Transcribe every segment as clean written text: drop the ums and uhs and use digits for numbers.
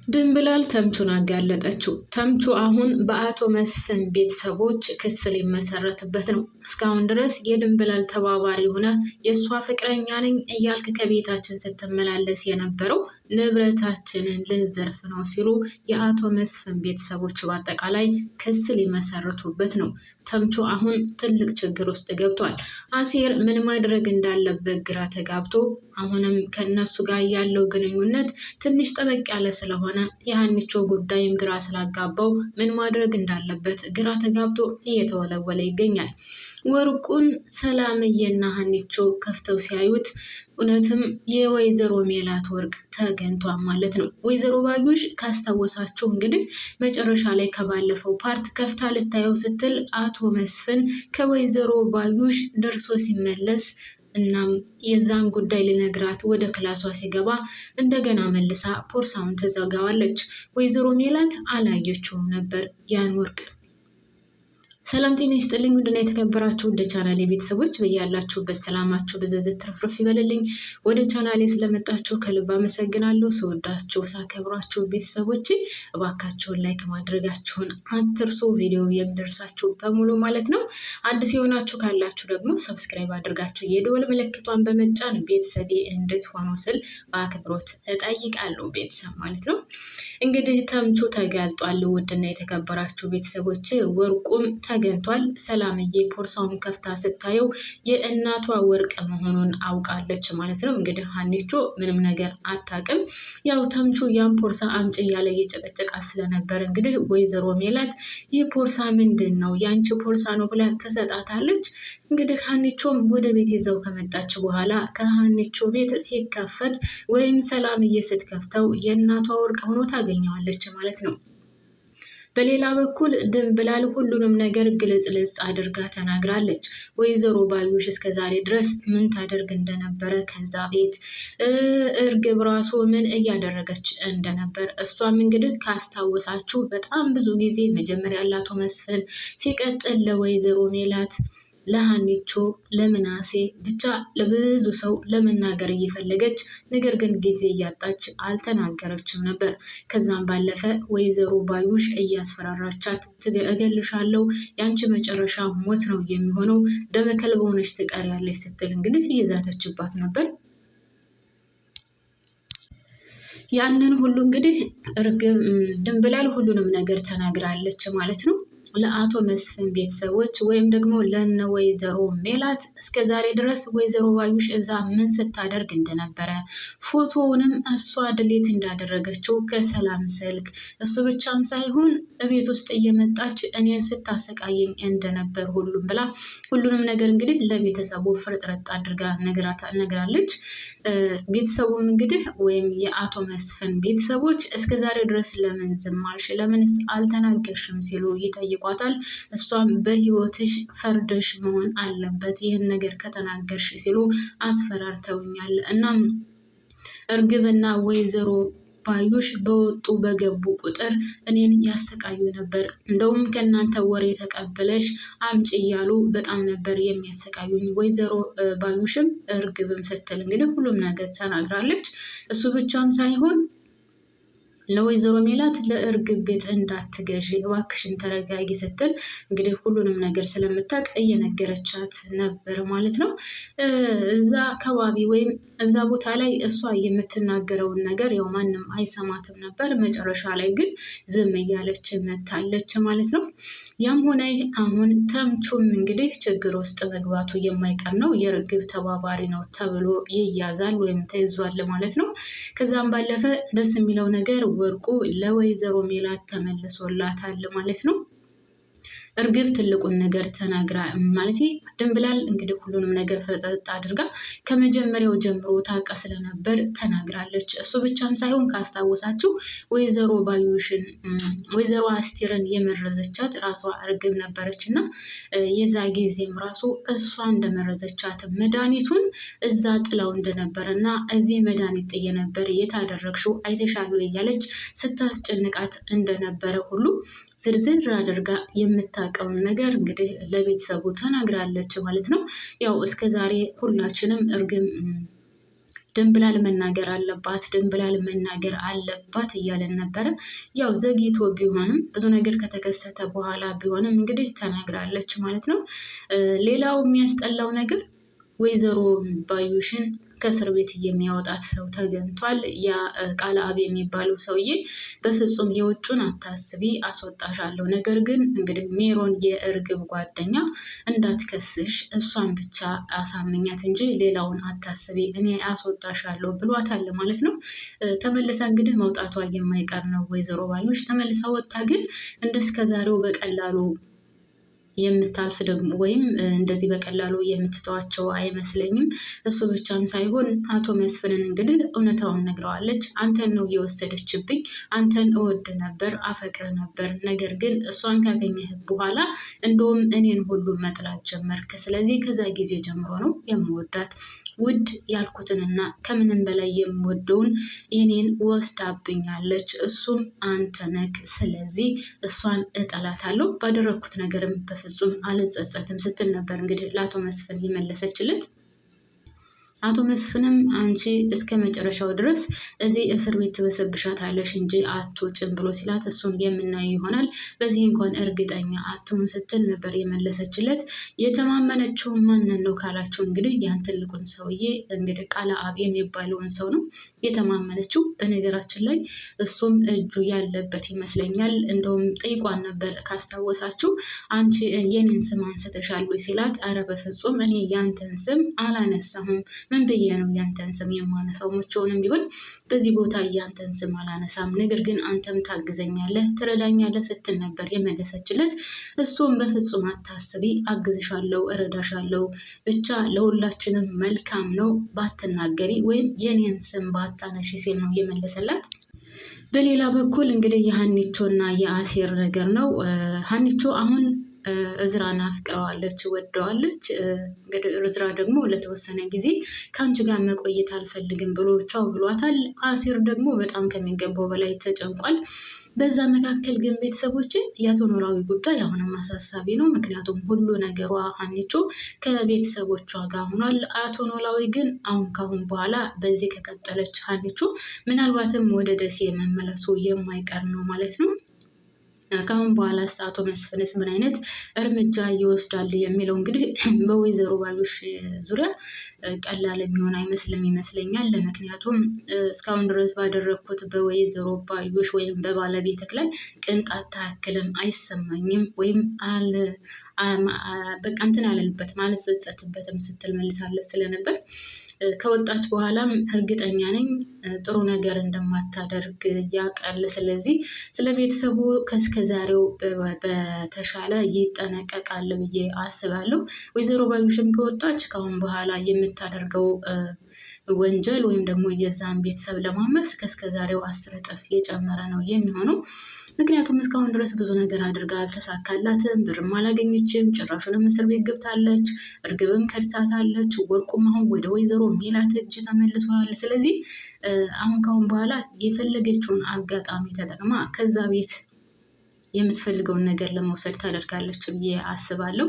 ድንብላል ተምቹን አጋለጠችው። ተምቹ አሁን በአቶ መስፍን ቤተሰቦች ክስ ሊመሰረትበት ነው። እስካሁን ድረስ የድንብላል ተባባሪ ሆነ የእሷ ፍቅረኛ ነኝ እያልክ ከቤታችን ስትመላለስ የነበረው ንብረታችንን ልዘርፍ ነው ሲሉ የአቶ መስፍን ቤተሰቦች በአጠቃላይ ክስ ሊመሰርቱበት ነው። ተምቹ አሁን ትልቅ ችግር ውስጥ ገብቷል። አሴር ምን ማድረግ እንዳለበት ግራ ተጋብቶ አሁንም ከነሱ ጋር ያለው ግንኙነት ትንሽ ጠበቅ ያለ ስለሆነ የሀኒቾ ጉዳይም ግራ ስላጋባው ምን ማድረግ እንዳለበት ግራ ተጋብቶ እየተወለወለ ይገኛል። ወርቁን ሰላምዬና ሀኒቾ ከፍተው ሲያዩት እውነትም የወይዘሮ ሜላት ወርቅ ተገኝቷል ማለት ነው። ወይዘሮ ባዩሽ ካስታወሳችሁ እንግዲህ መጨረሻ ላይ ከባለፈው ፓርት ከፍታ ልታየው ስትል አቶ መስፍን ከወይዘሮ ባዩሽ ደርሶ ሲመለስ እናም የዛን ጉዳይ ልነግራት ወደ ክላሷ ሲገባ እንደገና መልሳ ፖርሳውን ትዘጋዋለች። ወይዘሮ ሜላት አላየችውም ነበር ያን ወርቅ። ሰላም ጤና ይስጥልኝ ውድና የተከበራችሁ ወደ ቻናሌ ቤተሰቦች በያላችሁበት ሰላማችሁ ብዝዝት ትርፍርፍ ይበልልኝ። ወደ ቻናሌ ስለመጣችሁ ከልብ አመሰግናለሁ። ስወዳችሁ ሳከብራችሁ ቤተሰቦች እባካችሁን ላይክ ማድረጋችሁን አትርሱ። ቪዲዮ የሚደርሳችሁ በሙሉ ማለት ነው። አዲስ የሆናችሁ ካላችሁ ደግሞ ሰብስክራይብ አድርጋችሁ የደወል ምልክቷን በመጫን ቤተሰቤ እንድትሆኑ ስል በአክብሮት እጠይቃለሁ። ቤተሰብ ማለት ነው። እንግዲህ ተምቹ ተጋልጧል። ውድና የተከበራችሁ ቤተሰቦች ወርቁም ተገኝቷል። ሰላምዬ ፖርሳውን ከፍታ ስታየው የእናቷ ወርቅ መሆኑን አውቃለች ማለት ነው። እንግዲህ ሀኒቾ ምንም ነገር አታውቅም። ያው ተምቹ ያን ፖርሳ አምጪ እያለ እየጨቀጨቃት ስለነበር እንግዲህ ወይዘሮ ሜላት ይህ ፖርሳ ምንድን ነው ያንቺ ፖርሳ ነው ብላ ትሰጣታለች። እንግዲህ ሀኒቾም ወደ ቤት ይዘው ከመጣች በኋላ ከሀኒቾ ቤት ሲከፈት ወይም ሰላምዬ ስትከፍተው የእናቷ ወርቅ ሆኖ ታገኘዋለች ማለት ነው። በሌላ በኩል ድንብላል ሁሉንም ነገር ግልጽልጽ አድርጋ ተናግራለች። ወይዘሮ ባዩሽ እስከዛሬ ድረስ ምን ታደርግ እንደነበረ ከዛ ቤት እርግብ ራሱ ምን እያደረገች እንደነበር እሷም እንግዲህ ካስታወሳችሁ በጣም ብዙ ጊዜ መጀመሪያ ያላቶ መስፍን ሲቀጥል ለወይዘሮ ሜላት ለሀኒቾ ለምናሴ ብቻ ለብዙ ሰው ለመናገር እየፈለገች ነገር ግን ጊዜ እያጣች አልተናገረችም ነበር። ከዛም ባለፈ ወይዘሮ ባዩሽ እያስፈራራቻት እገልሻለሁ፣ ያንቺ መጨረሻ ሞት ነው የሚሆነው፣ ደመከልብ ሆነሽ ትቀሪያለሽ ስትል እንግዲህ እየዛተችባት ነበር። ያንን ሁሉ እንግዲህ እርግብ ድንብላል ሁሉንም ነገር ተናግራለች ማለት ነው። ለአቶ መስፍን ቤተሰቦች ወይም ደግሞ ለነ ወይዘሮ ሜላት እስከዛሬ ድረስ ወይዘሮ ባዩሽ እዛ ምን ስታደርግ እንደነበረ ፎቶውንም እሷ ድሌት እንዳደረገችው ከሰላም ስልክ እሱ ብቻም ሳይሆን እቤት ውስጥ እየመጣች እኔን ስታሰቃየኝ እንደነበር ሁሉም ብላ ሁሉንም ነገር እንግዲህ ለቤተሰቡ ፍርጥርጥ አድርጋ ነግራለች። ቤተሰቡም እንግዲህ ወይም የአቶ መስፍን ቤተሰቦች እስከዛሬ ድረስ ለምን ዝም አልሽ፣ ለምንስ አልተናገርሽም ሲሉ ይጠይቋታል። እሷም በህይወትሽ ፈርደሽ መሆን አለበት ይህን ነገር ከተናገርሽ ሲሉ አስፈራርተውኛል። እናም እርግብና ወይዘሮ ባዩሽ በወጡ በገቡ ቁጥር እኔን ያሰቃዩ ነበር። እንደውም ከእናንተ ወሬ ተቀበለሽ አምጪ እያሉ በጣም ነበር የሚያሰቃዩኝ። ወይዘሮ ባዩሽም እርግብም ስትል እንግዲህ ሁሉም ነገር ተናግራለች። እሱ ብቻም ሳይሆን ለወይዘሮ ሜላት ለእርግብ ቤት እንዳትገዢ እባክሽን ተረጋጊ ስትል እንግዲህ ሁሉንም ነገር ስለምታውቅ እየነገረቻት ነበር ማለት ነው። እዛ አካባቢ ወይም እዛ ቦታ ላይ እሷ የምትናገረውን ነገር ያው ማንም አይሰማትም ነበር። መጨረሻ ላይ ግን ዝም እያለች መታለች ማለት ነው። ያም ሆነ አሁን ተምቹም እንግዲህ ችግር ውስጥ መግባቱ የማይቀር ነው። የእርግብ ተባባሪ ነው ተብሎ ይያዛል ወይም ተይዟል ማለት ነው። ከዛም ባለፈ ደስ የሚለው ነገር ወርቁ ለወይዘሮ ሜላት ተመልሶላታል ማለት ነው። እርግብ ትልቁን ነገር ተናግራ ማለት ድንብላል እንግዲህ ሁሉንም ነገር ፈጠጥ አድርጋ ከመጀመሪያው ጀምሮ ታውቃ ስለነበር ተናግራለች። እሱ ብቻም ሳይሆን ካስታወሳችሁ ወይዘሮ ባዩሽን ወይዘሮ አስቴርን የመረዘቻት ራሷ እርግብ ነበረችና የዛ ጊዜም ራሱ እሷ እንደመረዘቻት መድኃኒቱን እዛ ጥላው እንደነበረና እዚህ መድኃኒት ጥዬ ነበር የታደረግሽው አይተሻሉ እያለች ስታስጨንቃት እንደነበረ ሁሉ ዝርዝር አድርጋ የምታውቀውን ነገር እንግዲህ ለቤተሰቡ ተናግራለች ማለት ነው። ያው እስከዛሬ ሁላችንም እርግብ ድንብላል መናገር አለባት እያለን ነበረ። ያው ዘግይቶ ቢሆንም ብዙ ነገር ከተከሰተ በኋላ ቢሆንም እንግዲህ ተናግራለች ማለት ነው። ሌላው የሚያስጠላው ነገር ወይዘሮ ባዩሽን ከእስር ቤት የሚያወጣት ሰው ተገኝቷል። ያ ቃለአብ የሚባለው ሰውዬ በፍጹም የውጩን አታስቢ አስወጣሻለሁ፣ ነገር ግን እንግዲህ ሜሮን የእርግብ ጓደኛ እንዳትከስሽ እሷን ብቻ አሳምኛት እንጂ ሌላውን አታስቢ እኔ አስወጣሻለሁ ብሏታል ማለት ነው። ተመልሳ እንግዲህ መውጣቷ የማይቀር ነው። ወይዘሮ ባዩሽ ተመልሳ ወጥታ ግን እንደስከዛሬው በቀላሉ የምታልፍ ደግሞ ወይም እንደዚህ በቀላሉ የምትተዋቸው አይመስለኝም። እሱ ብቻም ሳይሆን አቶ መስፍንን እንግዲህ እውነታውን ነግረዋለች። አንተን ነው የወሰደችብኝ፣ አንተን እወድ ነበር አፈቅር ነበር፣ ነገር ግን እሷን ካገኘህ በኋላ እንደውም እኔን ሁሉ መጥላት ጀመርክ። ስለዚህ ከዛ ጊዜ ጀምሮ ነው የምወዳት፣ ውድ ያልኩትንና ከምንም በላይ የምወደውን የኔን ወስዳብኛለች፣ እሱም አንተ ነክ። ስለዚህ እሷን እጠላታለሁ፣ ባደረግኩት ነገርም በፍጹም አልጸጸትም ስትል ነበር እንግዲህ ለአቶ መስፍን የመለሰችለት። አቶ መስፍንም አንቺ እስከ መጨረሻው ድረስ እዚህ እስር ቤት ትበሰብሻታለሽ እንጂ አትወጭም ብሎ ሲላት እሱን የምናየው ይሆናል፣ በዚህ እንኳን እርግጠኛ አትሁን ስትል ነበር የመለሰችለት። የተማመነችው ማንን ነው ካላችሁ እንግዲህ ያን ትልቁን ሰውዬ እንግዲህ ቃለአብ የሚባለውን ሰው ነው የተማመነችው። በነገራችን ላይ እሱም እጁ ያለበት ይመስለኛል። እንደውም ጠይቋን ነበር ካስታወሳችሁ፣ አንቺ የኔን ስም አንስተሻል ሲላት፣ አረ በፍጹም እኔ ያንተን ስም አላነሳሁም፣ ምን ብዬ ነው ያንተን ስም የማነሳው? መቼውንም ቢሆን በዚህ ቦታ ያንተን ስም አላነሳም፣ ነገር ግን አንተም ታግዘኛለህ፣ ትረዳኛለህ ስትል ነበር የመለሰችለት። እሱም በፍጹም አታስቢ፣ አግዝሻለሁ፣ እረዳሻለሁ፣ ብቻ ለሁላችንም መልካም ነው ባትናገሪ ወይም የኔን ስም ባታነሺ ሲል ነው የመለሰላት። በሌላ በኩል እንግዲህ የሀኒቾና የአሴር ነገር ነው። ሀኒቾ አሁን እዝራን አፍቅረዋለች፣ ወደዋለች። እንግዲህ እዝራ ደግሞ ለተወሰነ ጊዜ ከአንቺ ጋር መቆየት አልፈልግም ብሎ ቻው ብሏታል። አሴር ደግሞ በጣም ከሚገባው በላይ ተጨንቋል። በዛ መካከል ግን ቤተሰቦች የአቶ ኖላዊ ጉዳይ አሁንም አሳሳቢ ነው። ምክንያቱም ሁሉ ነገሯ ሀኒቾ ከቤተሰቦቿ ጋር ሆኗል። አቶ ኖላዊ ግን ካሁን በኋላ በዚህ ከቀጠለች ሀኒቾ ምናልባትም ወደ ደሴ መመለሱ የማይቀር ነው ማለት ነው። ካሁን በኋላ አቶ መስፍንስ ምን አይነት እርምጃ ይወስዳል የሚለው እንግዲህ በወይዘሮ ባዩሽ ዙሪያ ቀላል የሚሆን ይመስለኛል። ምክንያቱም እስካሁን ድረስ ባደረግኩት በወይዘሮ ባዩሽ ወይም በባለቤትህ ላይ ቅንጣት ታክልም አይሰማኝም ወይም በቃ እንትን አልልበትም አልጸጸትበትም ስትል መልሳለት ስለነበር ከወጣች በኋላም እርግጠኛ ነኝ ጥሩ ነገር እንደማታደርግ ያውቃል። ስለዚህ ስለ ቤተሰቡ ከእስከዛሬው በተሻለ ይጠነቀቃል ብዬ አስባለሁ። ወይዘሮ ባዩሽም ከወጣች ከአሁን በኋላ የምታደርገው ወንጀል ወይም ደግሞ የዛን ቤተሰብ ለማመስ ከእስከዛሬው 10 እጥፍ የጨመረ ነው የሚሆነው። ምክንያቱም እስካሁን ድረስ ብዙ ነገር አድርጋ አልተሳካላትም፣ ብርም አላገኘችም፣ ጭራሹንም እስር ቤት ገብታለች፣ እርግብም ከድታታለች፣ ወርቁም አሁን ወደ ወይዘሮ ሜላት እጅ ተመልሷል። ስለዚህ አሁን ካሁን በኋላ የፈለገችውን አጋጣሚ ተጠቅማ ከዛ ቤት የምትፈልገውን ነገር ለመውሰድ ታደርጋለች ብዬ አስባለሁ።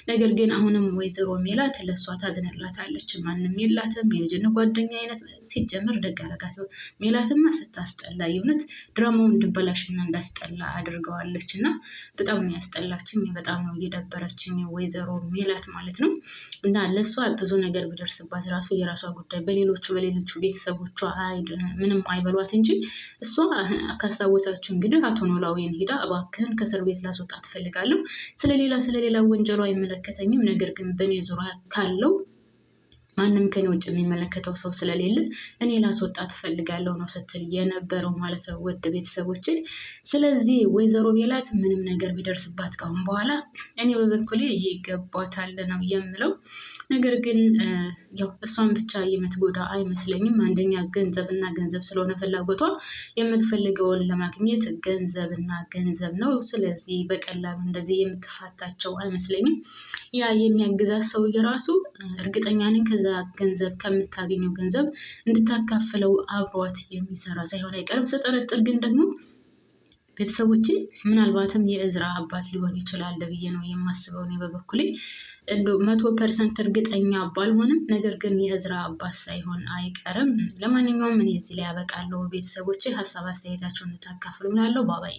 ነገር ግን አሁንም ወይዘሮ ሜላት ለእሷ ታዝንላታለች። ማንም የላትም፣ የልጅነት ጓደኛ አይነት ሲጀምር ደግ አደረጋት። ሜላትማ ስታስጠላ የእውነት ድራማውን እንድበላሽና እንዳስጠላ አድርገዋለች እና በጣም ነው ያስጠላችኝ፣ በጣም ነው እየደበረችኝ ወይዘሮ ሜላት ማለት ነው። እና ለእሷ ብዙ ነገር ቢደርስባት ራሱ የራሷ ጉዳይ፣ በሌሎቹ ቤተሰቦቿ ምንም አይበሏት እንጂ እሷ ካስታወሳችሁ እንግዲህ አቶ ኖላዊን ሂዳ እባክህን ከእስር ቤት ላስወጣ ትፈልጋለሁ፣ ስለሌላ ወንጀሉ አይመለከተኝም፣ ነገር ግን በእኔ ዙሪያ ካለው ማንም ከኔ ውጭ የሚመለከተው ሰው ስለሌለ እኔ ላስወጣ ትፈልጋለሁ ነው ስትል የነበረው ማለት ነው ውድ ቤተሰቦች። ስለዚህ ወይዘሮ ሜላት ምንም ነገር ቢደርስባት ካሁን በኋላ እኔ በበኩሌ ይገባታል ነው የምለው። ነገር ግን ያው እሷን ብቻ የምትጎዳ አይመስለኝም። አንደኛ ገንዘብ ስለሆነ ፍላጎቷ የምትፈልገውን ለማግኘት ገንዘብና ገንዘብ ነው። ስለዚህ በቀላሉ እንደዚህ የምትፋታቸው አይመስለኝም። ያ የሚያግዛት ሰው የራሱ እርግጠኛ ነኝ ከዛ ገንዘብ ከምታገኘው ገንዘብ እንድታካፍለው አብሯት የሚሰራ ሳይሆን አይቀርም። ስጠረጥር ግን ደግሞ ቤተሰቦቼ ምናልባትም የእዝራ አባት ሊሆን ይችላል ብዬ ነው የማስበው እኔ በበኩሌ። እንዶ 100% እርግጠኛ ባልሆንም ነገር ግን የእዝራ አባት ሳይሆን አይቀርም። ለማንኛውም እኔ እዚህ ላይ ያበቃለሁ። ቤተሰቦቼ ሀሳብ አስተያየታችሁን እንድታካፍሉ እላለሁ። ባባይ